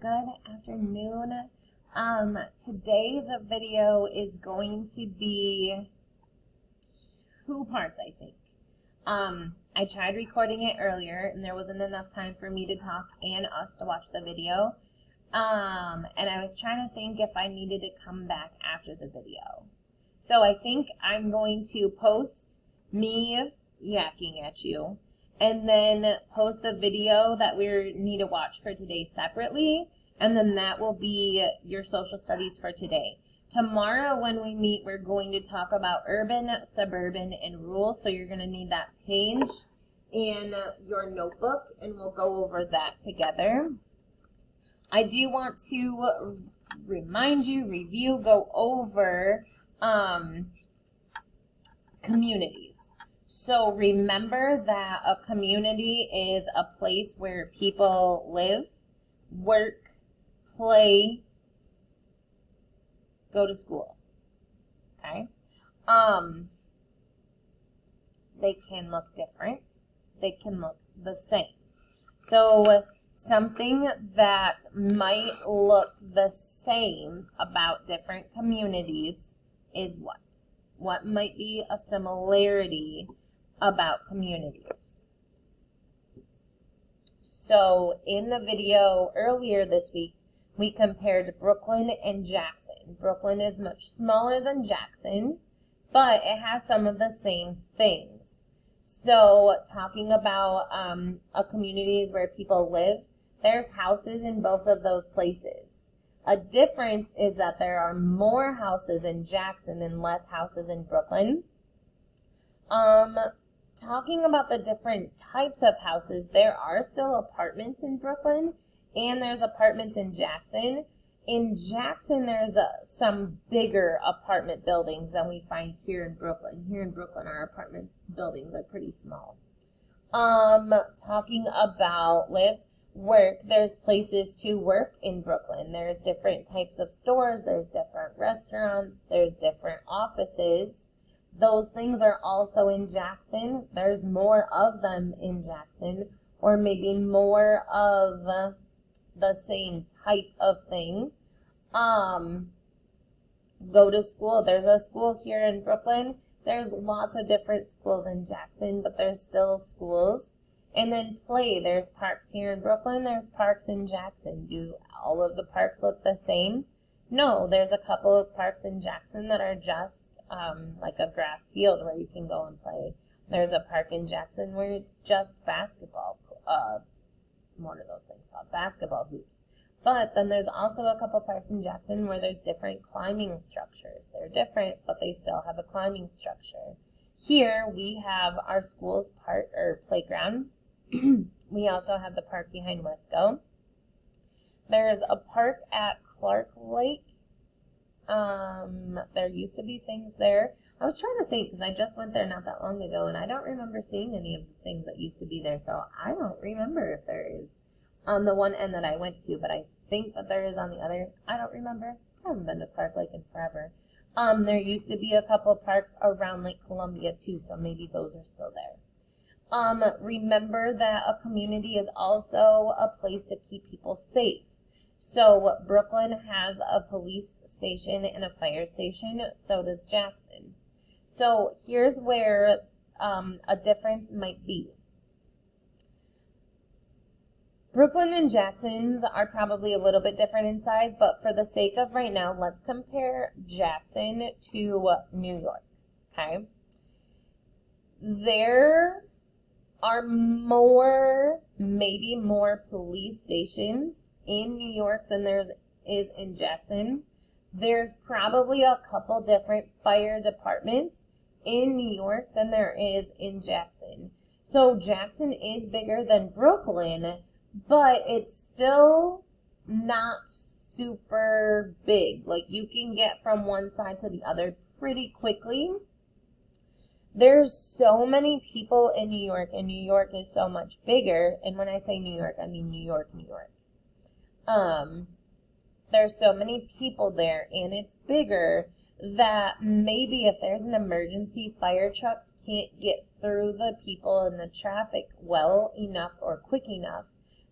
Good afternoon. Today's video is going to be two parts, I think. I tried recording it earlier and there wasn't enough time for me to talk and us to watch the video. And I was trying to think if I needed to come back after the video. So I think I'm going to post me yakking at you and then post the video that we need to watch for today separately, and then that will be your social studies for today. Tomorrow when we meet, we're going to talk about urban, suburban, and rural, so you're going to need that page in your notebook, and we'll go over that together. I do want to remind you, go over communities. So remember that a community is a place where people live, work, play, go to school. Okay? They can look different. They can look the same. So something that might look the same about different communities is what? What might be a similarity about communities? So in the video earlier this week, we compared Brooklyn and Jackson. Brooklyn is much smaller than Jackson, but it has some of the same things. So talking about a communities where people live, there's houses in both of those places. A difference is that there are more houses in Jackson and less houses in Brooklyn. Talking about the different types of houses, there are still apartments in Brooklyn and there's apartments in Jackson. In Jackson, there's some bigger apartment buildings than we find here in Brooklyn. Here in Brooklyn, our apartment buildings are pretty small. Talking about work, there's places to work in Brooklyn. There's different types of stores, there's different restaurants, there's different offices. Those things are also in Jackson. There's more of them in Jackson, or maybe more of the same type of thing. Go to school. There's a school here in Brooklyn. There's lots of different schools in Jackson, but there's still schools. And then play. There's parks here in Brooklyn. There's parks in Jackson. Do all of the parks look the same? No, there's a couple of parks in Jackson that are just like a grass field where you can go and play. There's a park in Jackson where it's just basketball. What are those things called? Basketball hoops. But then there's also a couple parks in Jackson where there's different climbing structures. They're different, but they still have a climbing structure. Here we have our school's park or playground. We also have the park behind Wesco. There's a park at Clark Lake. There used to be things there. I was trying to think because I just went there not that long ago and I don't remember seeing any of the things that used to be there, so I don't remember if there is on the one end that I went to, but I think that there is on the other. I don't remember. I haven't been to Clark Lake in forever. There used to be a couple of parks around Lake Columbia too, so maybe those are still there. Remember that a community is also a place to keep people safe. So Brooklyn has a police station and a fire station, so does Jackson. So here's where a difference might be. Brooklyn and Jackson's are probably a little bit different in size, but for the sake of right now, let's compare Jackson to New York, okay? There are maybe more police stations in New York than there is in Jackson. There's probably a couple different fire departments in New York than there is in Jackson. So Jackson is bigger than Brooklyn, but it's still not super big. Like, you can get from one side to the other pretty quickly. There's so many people in New York, and New York is so much bigger. And when I say New York, I mean New York, New York. There's so many people there, and it's bigger that maybe if there's an emergency, fire trucks can't get through the people and the traffic well enough or quick enough.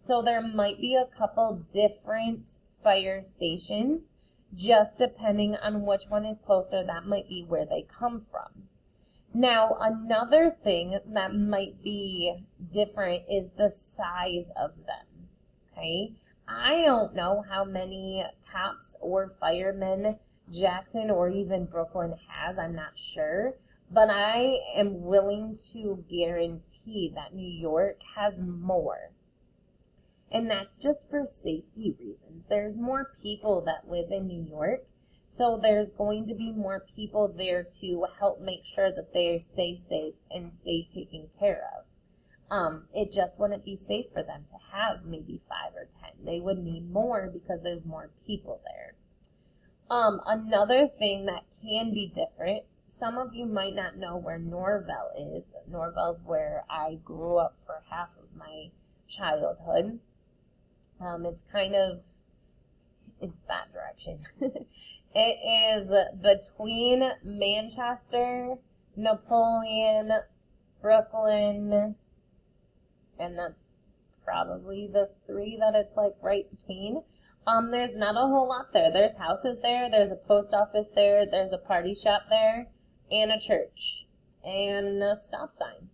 So there might be a couple different fire stations, just depending on which one is closer. That might be where they come from. Now, another thing that might be different is the size of them, okay? I don't know how many cops or firemen Jackson or even Brooklyn has, I'm not sure, but I am willing to guarantee that New York has more. And that's just for safety reasons. There's more people that live in New York, so there's going to be more people there to help make sure that they stay safe and stay taken care of. It just wouldn't be safe for them to have maybe 5 or 10. They would need more because there's more people there. Another thing that can be different, some of you might not know where Northfield is. Northfield's where I grew up for half of my childhood. It's that direction. It is between Manchester, Napoleon, Brooklyn, and that's probably the three that it's like right between. There's not a whole lot there. There's houses there, there's a post office there, there's a party shop there, and a church, and a stop sign.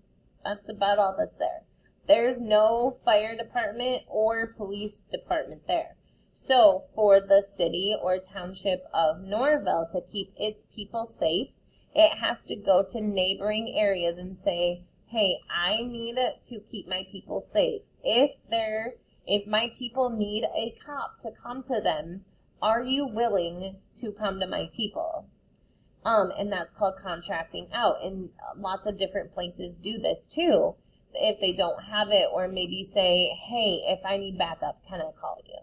That's about all that's there. There's no fire department or police department there. So for the city or township of Northfield to keep its people safe, it has to go to neighboring areas and say, hey, I need to keep my people safe. If my people need a cop to come to them, are you willing to come to my people? And that's called contracting out. And lots of different places do this too. If they don't have it, or maybe say, hey, if I need backup, can I call you?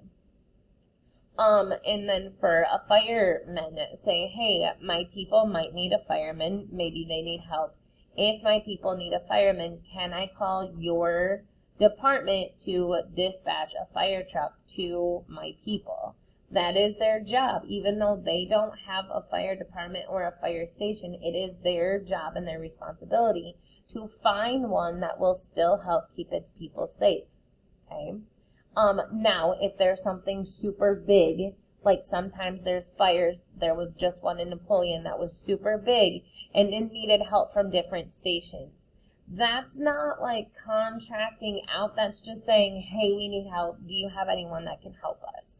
And then for a fireman, say, hey, my people might need a fireman. Maybe they need help. If my people need a fireman, can I call your department to dispatch a fire truck to my people? That is their job. Even though they don't have a fire department or a fire station, it is their job and their responsibility to find one that will still help keep its people safe, okay? Now, if there's something super big, like sometimes there's fires, there was just one in Napoleon that was super big, and it needed help from different stations. That's not like contracting out, that's just saying, hey, we need help, do you have anyone that can help us,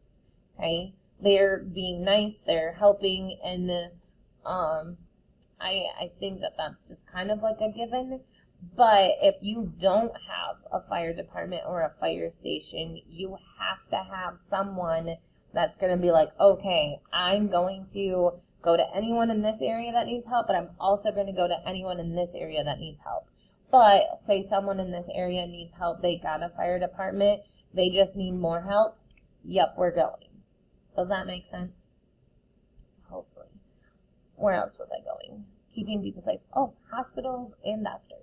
okay? They're being nice, they're helping, and I think that that's just kind of like a given. But if you don't have a fire department or a fire station, you have to have someone that's going to be like, okay, I'm going to go to anyone in this area that needs help, but I'm also going to go to anyone in this area that needs help. But say someone in this area needs help, they got a fire department, they just need more help, yep, we're going. Does that make sense? Hopefully. Where else was I going? Keeping people safe. Oh, hospitals and doctors.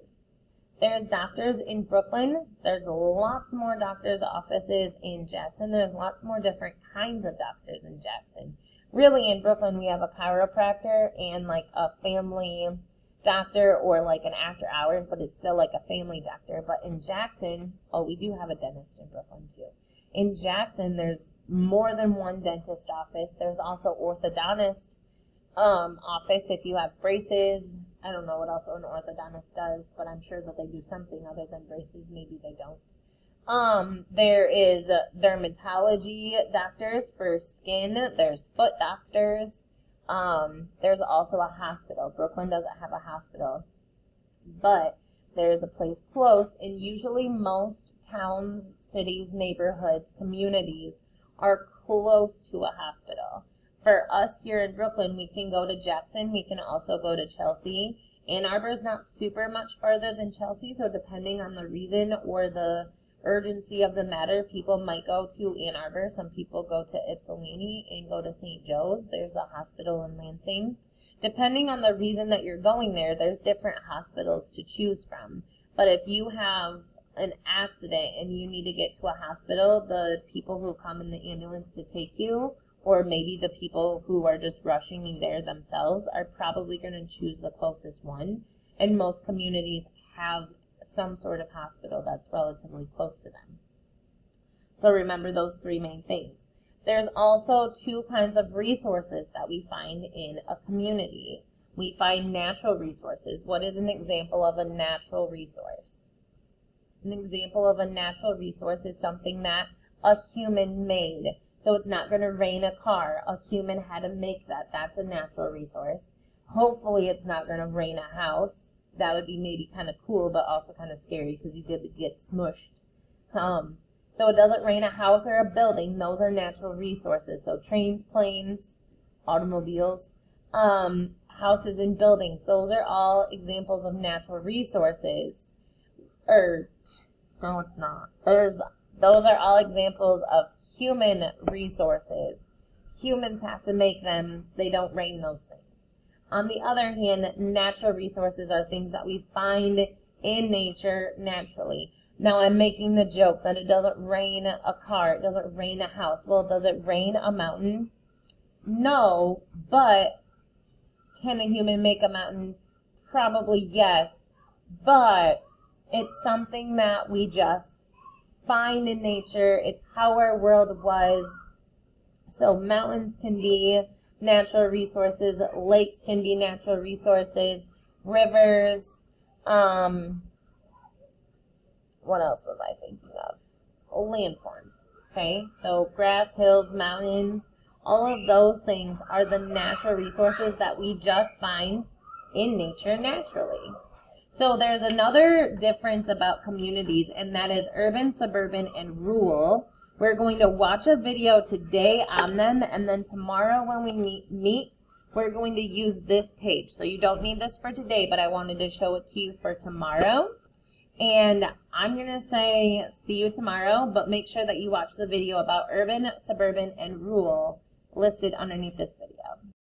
There's doctors in Brooklyn. There's lots more doctors' offices in Jackson. There's lots more different kinds of doctors in Jackson. Really, in Brooklyn, we have a chiropractor and like a family doctor, or like an after hours, but it's still like a family doctor. But in Jackson, oh, we do have a dentist in Brooklyn too. In Jackson, there's more than one dentist office. There's also orthodontist office if you have braces. I don't know what else an orthodontist does, but I'm sure that they do something other than braces. Maybe they don't. There is dermatology doctors for skin. There's foot doctors. There's also a hospital. Brooklyn doesn't have a hospital, but there's a place close, and usually most towns, cities, neighborhoods, communities are close to a hospital. For us here in Brooklyn, we can go to Jackson. We can also go to Chelsea. Ann Arbor is not super much farther than Chelsea, so depending on the reason or the urgency of the matter, people might go to Ann Arbor. Some people go to Ypsilanti and go to St. Joe's. There's a hospital in Lansing. Depending on the reason that you're going there, there's different hospitals to choose from. But if you have an accident and you need to get to a hospital, the people who come in the ambulance to take you, or maybe the people who are just rushing you there themselves, are probably going to choose the closest one. And most communities have some sort of hospital that's relatively close to them. So remember those three main things. There's also two kinds of resources that we find in a community. We find natural resources. What is an example of a natural resource? An example of a natural resource is something that a human made. So it's not going to rain a car. A human had to make that. That's a natural resource. Hopefully it's not going to rain a house. That would be maybe kind of cool, but also kind of scary because you could get smushed. So it doesn't rain a house or a building. Those are natural resources. So trains, planes, automobiles, houses and buildings. Those are all examples of natural resources. No, it's not. Those are all examples of human resources. Humans have to make them. They don't rain those things. On the other hand, natural resources are things that we find in nature naturally. Now, I'm making the joke that it doesn't rain a car, it doesn't rain a house. Well, does it rain a mountain? No, but can a human make a mountain? Probably yes, but it's something that we just find in nature. It's how our world was. So mountains can be natural resources, lakes can be natural resources, rivers, what else was I thinking of? Landforms. Okay, so grass, hills, mountains, all of those things are the natural resources that we just find in nature naturally. So there's another difference about communities, and that is urban, suburban, and rural. We're going to watch a video today on them, and then tomorrow when we meet, we're going to use this page. So you don't need this for today, but I wanted to show it to you for tomorrow. And I'm going to say see you tomorrow, but make sure that you watch the video about urban, suburban, and rural listed underneath this video.